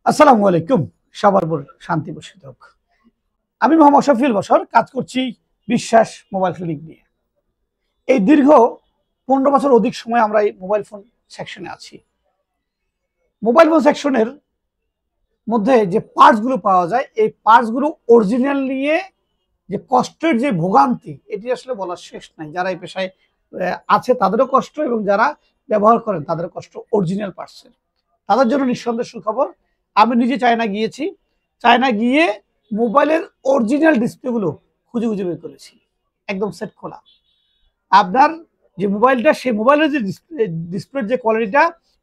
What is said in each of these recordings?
আসসালামু আলাইকুম। সবার উপর শান্তি বর্ষিত হোক। আমি মোহাম্মদ শফিউল বশর, কাজ করছি বিশ্বাস মোবাইল ক্লিনিক নিয়ে। এই দীর্ঘ 15 বছর অধিক সময় আমরা এই মোবাইল ফোন সেকশনে আছি। মোবাইল ফোন সেকশনের মধ্যে যে পার্টসগুলো পাওয়া যায়, এই পার্টসগুলো অরিজিনাল নিয়ে যে কষ্টের যে ভোগান্তি, এটি আসলে বলার শেষ নাই। যারা এই পেশায় আছে তাদেরও কষ্ট, এবং যারা ব্যবহার করেন তাদেরও কষ্ট অরিজিনাল পার্টসের। তাদের জন্য নিঃসন্দেহে সুখবর। আমি নিজে চায়না গিয়েছি। চায়না গিয়ে মোবাইলের অরিজিনাল ডিসপ্লেগুলো খুঁজে খুঁজে বের করেছি, একদম সেট খোলা। আপনার যে মোবাইলটা, সেই মোবাইলের যে ডিসপ্লের যে কোয়ালিটিটা,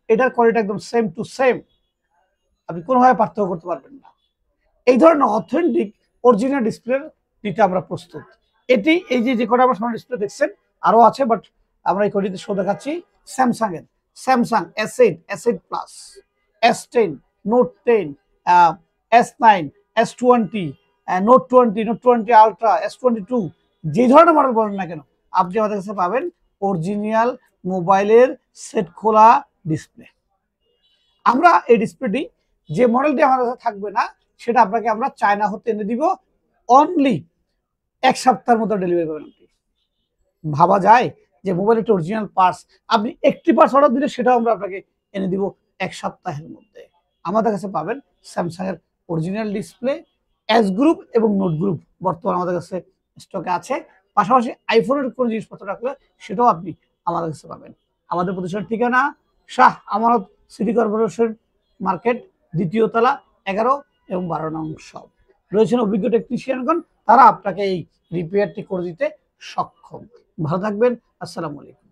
এটার কোয়ালিটি একদম সেম টু সেম। আপনি কোনোভাবে পার্থক্য করতে পারবেন না। এই ধরনের অথেন্টিক অরিজিনাল ডিসপ্লে দিতে আমরা প্রস্তুত। এটি এই যে কটা আমরা সামনে ডিসপ্লে দেখছেন, আরও আছে, বাট আমরা এই কটিতে শো দেখাচ্ছি স্যামসাং এর। Samsung S8, S8 plus, S10, note 10, S9, S20, note 20, note 20 ultra, S22, যে ধরনের মডেল বলেন না কেন, আপনি আমাদের কাছে পাবেন অরিজিনাল মোবাইলের সেট খোলা ডিসপ্লে। আমরা এই ডিসপ্লেটি, যে মডেলটি আমাদের কাছে থাকবে না, সেটা আপনাকে আমরা চায়না হতে এনে দিব। অনলি 1 সপ্তাহের মতো ডেলিভারি পাবেন আপনি। ভাবা যায় যে মোবাইলের একটা অরিজিনাল পার্টস আপনি একটি পার্টস অর্ডার দিলে সেটাও আমরা আপনাকে এনে দিব 1 সপ্তাহের মধ্যে। আমাদের কাছে পাবেন স্যামসাং এর অরিজিনাল ডিসপ্লে, এস গ্রুপ এবং নোট গ্রুপ বর্তমানে আমাদের কাছে স্টকে আছে। পাশাপাশি আইফোনের কোনো জিনিসপত্র রাখলে সেটাও আপনি আমাদের কাছে পাবেন। আমাদের প্রতিষ্ঠানের ঠিকানা Shah Amanat city corporation market, 2য় তলা, 11 এবং 12 নং শপ। রয়েছেন অভিজ্ঞ টেকনিশিয়ানগণ, তারা আপনাকে এই রিপেয়ারটি করে দিতে সক্ষম। ভালো থাকবেন। আসসালামু আলাইকুম।